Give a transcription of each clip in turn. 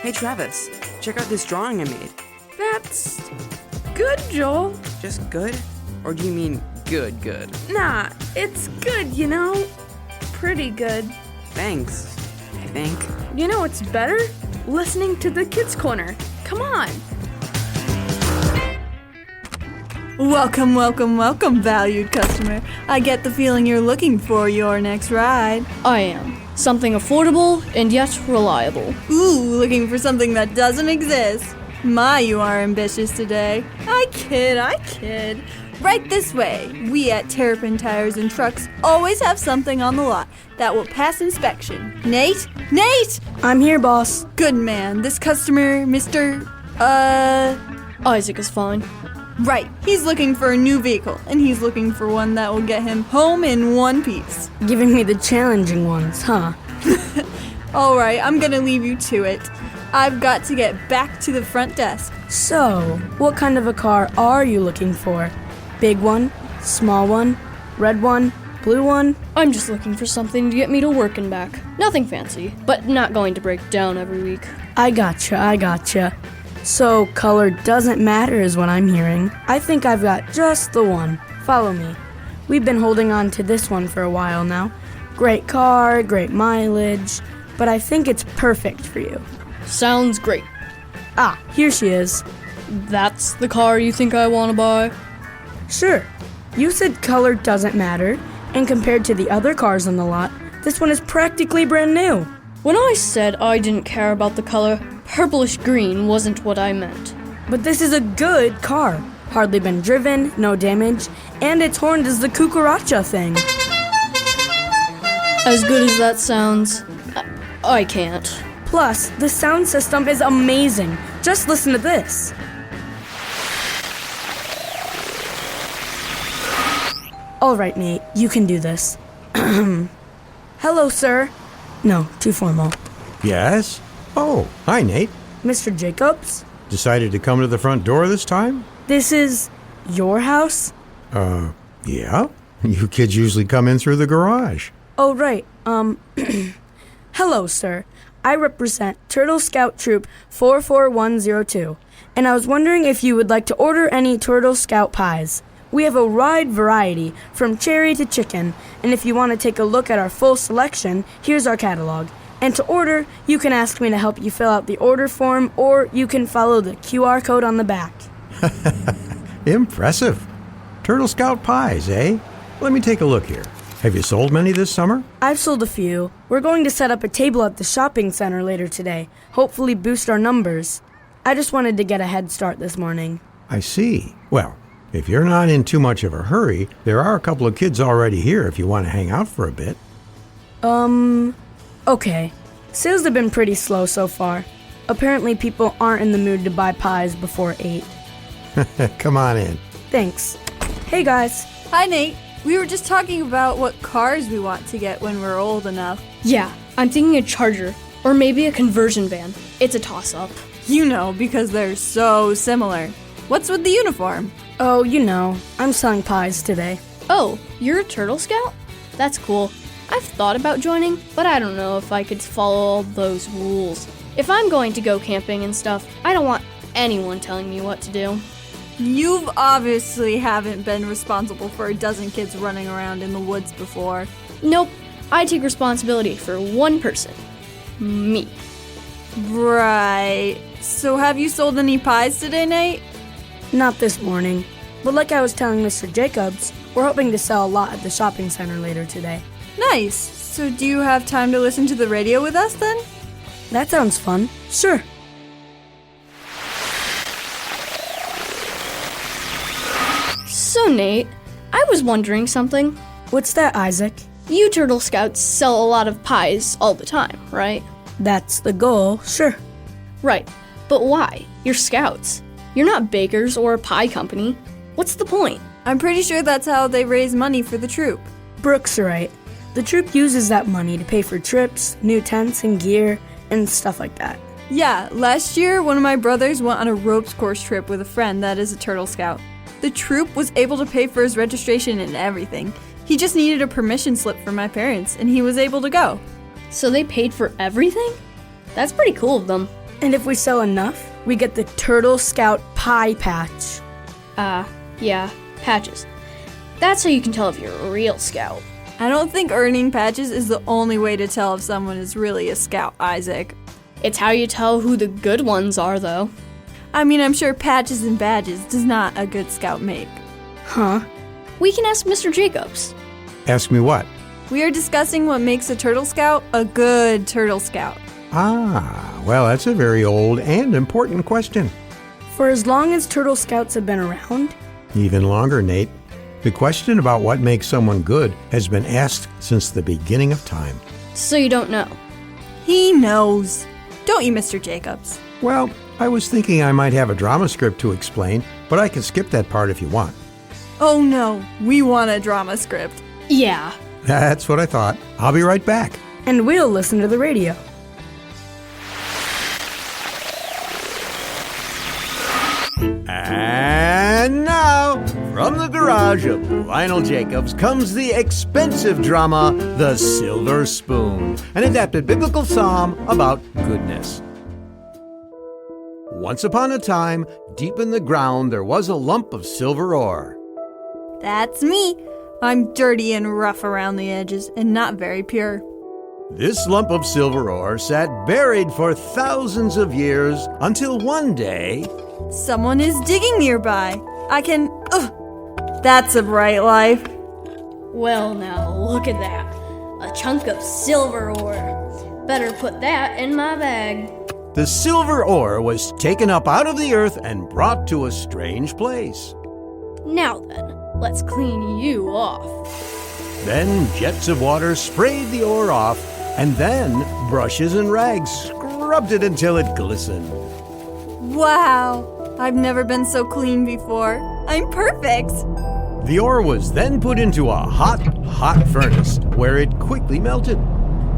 Hey Travis, check out this drawing I made. That's good, Joel. Just good? Or do you mean good? Nah, it's good, you know? Pretty good. Thanks, I think. You know what's better? Listening to the Kids Corner. Come on. Welcome, valued customer. I get the feeling you're looking for your next ride. I am. Something affordable and yet reliable. Ooh, looking for something that doesn't exist. My, you are ambitious today. I kid. Right this way. We at Terrapin Tires and Trucks always have something on the lot that will pass inspection. Nate? I'm here, boss. Good man. This customer, Mr. Isaac is fine. Right. He's looking for a new vehicle, and he's looking for one that will get him home in one piece. Giving me the challenging ones, huh? Alright, I'm gonna leave you to it. I've got to get back to the front desk. So, what kind of a car are you looking for? Big one? Small one? Red one? Blue one? I'm just looking for something to get me to work and back. Nothing fancy, but not going to break down every week. I gotcha. So, color doesn't matter is what I'm hearing. I think I've got just the one. Follow me. We've been holding on to this one for a while now. Great car, great mileage, but I think it's perfect for you. Sounds great. Ah, here she is. That's the car you think I want to buy? Sure. You said color doesn't matter, and compared to the other cars on the lot, this one is practically brand new. When I said I didn't care about the color, purplish green wasn't what I meant. But this is a good car. Hardly been driven, no damage, and it's horned as the cucaracha thing. As good as that sounds, I can't. Plus, the sound system is amazing. Just listen to this. All right, Nate, you can do this. Hello, sir. No, too formal. Yes? Oh, hi, Nate. Mr. Jacobs? Decided to come to the front door this time? This is your house? Yeah. You kids usually come in through the garage. Oh, right. Hello, sir. I represent Turtle Scout Troop 44102, and I was wondering if you would like to order any Turtle Scout pies. We have a wide variety, from cherry to chicken, and if you want to take a look at our full selection, here's our catalog. And to order, you can ask me to help you fill out the order form, or you can follow the QR code on the back. Impressive. Turtle Scout pies, eh? Let me take a look here. Have you sold many this summer? I've sold a few. We're going to set up a table at the shopping center later today, hopefully boost our numbers. I just wanted to get a head start this morning. I see. Well, if you're not in too much of a hurry, there are a couple of kids already here if you want to hang out for a bit. Okay. Sales have been pretty slow so far. Apparently people aren't in the mood to buy pies before 8. Come on in. Thanks. Hey guys. Hi, Nate. We were just talking about what cars we want to get when we're old enough. Yeah, I'm thinking a Charger, or maybe a conversion van. It's a toss-up. You know, because they're so similar. What's with the uniform? Oh, you know, I'm selling pies today. Oh, you're a Turtle Scout? That's cool. I've thought about joining, but I don't know if I could follow all those rules. If I'm going to go camping and stuff, I don't want anyone telling me what to do. You've obviously haven't been responsible for a dozen kids running around in the woods before. Nope, I take responsibility for one person. Me. Right. So have you sold any pies today, Nate? Not this morning. But like I was telling Mr. Jacobs, we're hoping to sell a lot at the shopping center later today. Nice. So do you have time to listen to the radio with us then? That sounds fun. Sure. So, Nate, I was wondering something. What's that, Isaac? You Turtle Scouts sell a lot of pies all the time, right? That's the goal, sure. Right, but why? You're scouts. You're not bakers or a pie company. What's the point? I'm pretty sure that's how they raise money for the troop. Brooke's right. The troop uses that money to pay for trips, new tents and gear, and stuff like that. Yeah, last year one of my brothers went on a ropes course trip with a friend that is a Turtle Scout. The troop was able to pay for his registration and everything. He just needed a permission slip from my parents, and he was able to go. So they paid for everything? That's pretty cool of them. And if we sell enough, we get the Turtle Scout pie patch. Yeah, patches. That's how you can tell if you're a real scout. I don't think earning patches is the only way to tell if someone is really a scout, Isaac. It's how you tell who the good ones are, though. I mean, I'm sure patches and badges does not a good scout make. Huh? We can ask Mr. Jacobs. Ask me what? We are discussing what makes a Turtle Scout a good Turtle Scout. Ah, well, that's a very old and important question. For as long as Turtle Scouts have been around, Even longer, Nate. The question about what makes someone good has been asked since the beginning of time. So you don't know. He knows. Don't you, Mr. Jacobs? Well, I was thinking I might have a drama script to explain, but I can skip that part if you want. Oh no, we want a drama script. Yeah. That's what I thought. I'll be right back. and we'll listen to the radio. And now, from the garage of Lionel Jacobs comes the expensive drama, The Silver Spoon, an adapted biblical psalm about goodness. Once upon a time, deep in the ground, there was a lump of silver ore. That's me. I'm dirty and rough around the edges and not very pure. This lump of silver ore sat buried for thousands of years until one day, Someone is digging nearby. I can... Ugh, that's a bright life. Well, now look at that. A chunk of silver ore. Better put that in my bag. the silver ore was taken up out of the earth and brought to a strange place. Now then, let's clean you off. Then jets of water sprayed the ore off, and then brushes and rags scrubbed it until it glistened. Wow, I've never been so clean before. I'm perfect. The ore was then put into a hot furnace where it quickly melted.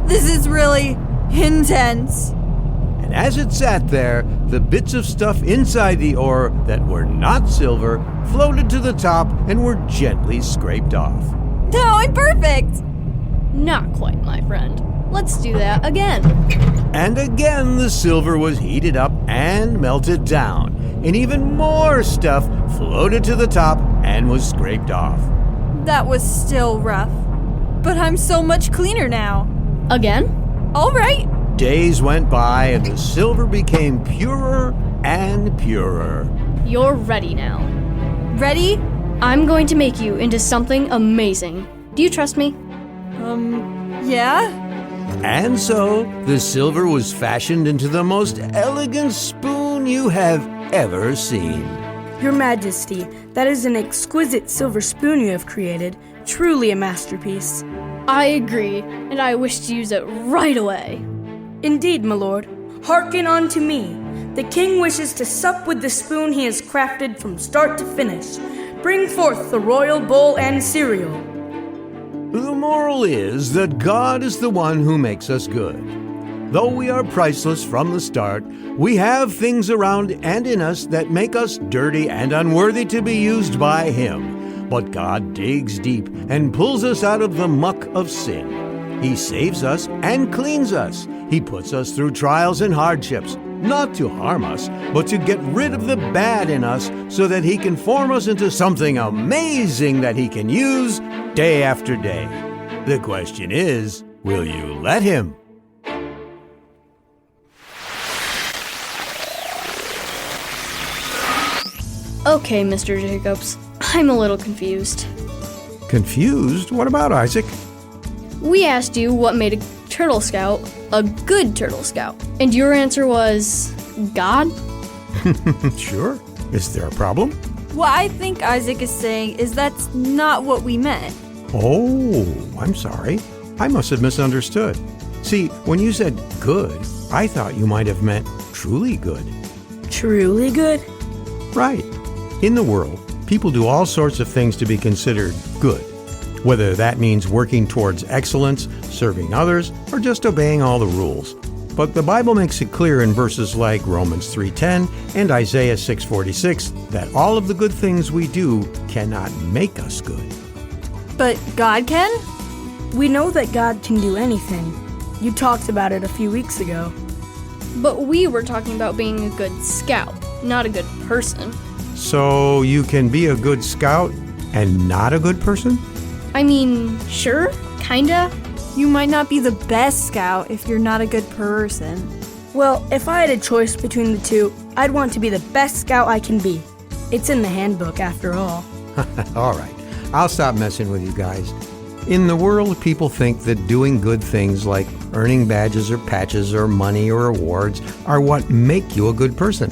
This is really intense. And as it sat there, the bits of stuff inside the ore that were not silver floated to the top and were gently scraped off. Now I'm perfect. Not quite, my friend. Let's do that again. And again the silver was heated up and melted down, and even more stuff floated to the top and was scraped off. That was still rough. But I'm so much cleaner now. Again? All right. Days went by and the silver became purer and purer. You're ready now. Ready? I'm going to make you into something amazing. Do you trust me? Yeah? And so the silver was fashioned into the most elegant spoon you have ever seen. Your Majesty, that is an exquisite silver spoon you have created. Truly a masterpiece. I agree, and I wish to use it right away. Indeed, my lord. Hearken unto me. The king wishes to sup with the spoon he has crafted from start to finish. Bring forth the royal bowl and cereal. The moral is that God is the one who makes us good. Though we are priceless from the start, we have things around and in us that make us dirty and unworthy to be used by Him. But God digs deep and pulls us out of the muck of sin. He saves us and cleans us. He puts us through trials and hardships, not to harm us, but to get rid of the bad in us so that He can form us into something amazing that He can use day after day. The question is, will you let Him? Okay, Mr. Jacobs. I'm a little confused. Confused? What about, Isaac? We asked you what made a Turtle Scout a good Turtle Scout, and your answer was God? Sure. Is there a problem? What I think Isaac is saying is that's not what we meant. Oh, I'm sorry. I must have misunderstood. See, when you said good, I thought you might have meant truly good. Truly good? Right. In the world, people do all sorts of things to be considered good, whether that means working towards excellence, serving others, or just obeying all the rules. But the Bible makes it clear in verses like Romans 3:10 and Isaiah 6:46 that all of the good things we do cannot make us good. But God can? We know that God can do anything. You talked about it a few weeks ago. But we were talking about being a good scout, not a good person. So you can be a good scout and not a good person? I mean, sure, kinda. You might not be the best scout if you're not a good person. Well, if I had a choice between the two, I'd want to be the best scout I can be. It's in the handbook, after all. All right, I'll stop messing with you guys. In the world, people think that doing good things like earning badges or patches or money or awards are what make you a good person.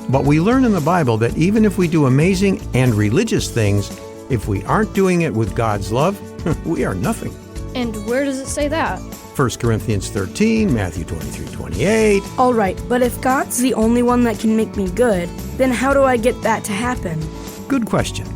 But we learn in the Bible that even if we do amazing and religious things, if we aren't doing it with God's love, we are nothing. And where does it say that? 1 Corinthians 13, Matthew 23:28. All right, but if God's the only one that can make me good, then how do I get that to happen? Good question.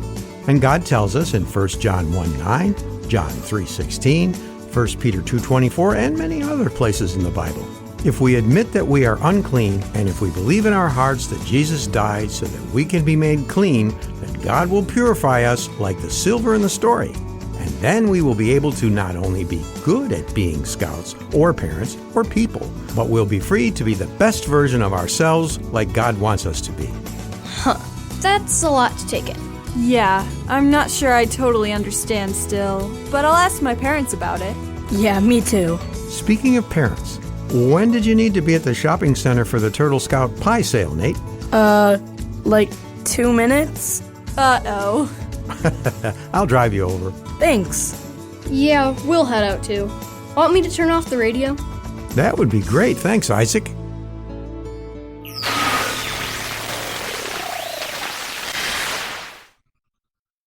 And God tells us in 1 John 1:9, John 3:16, 1 Peter 2:24, and many other places in the Bible. If we admit that we are unclean, and if we believe in our hearts that Jesus died so that we can be made clean, then God will purify us like the silver in the story. And then we will be able to not only be good at being scouts or parents or people, but we'll be free to be the best version of ourselves like God wants us to be. That's a lot to take in. Yeah, I'm not sure I totally understand still, but I'll ask my parents about it. Yeah, me too. Speaking of parents, when did you need to be at the shopping center for the Turtle Scout pie sale, Nate? Like 2 minutes? Uh-oh. I'll drive you over. Thanks. Yeah, we'll head out too. Want me to turn off the radio? That would be great. Thanks, Isaac.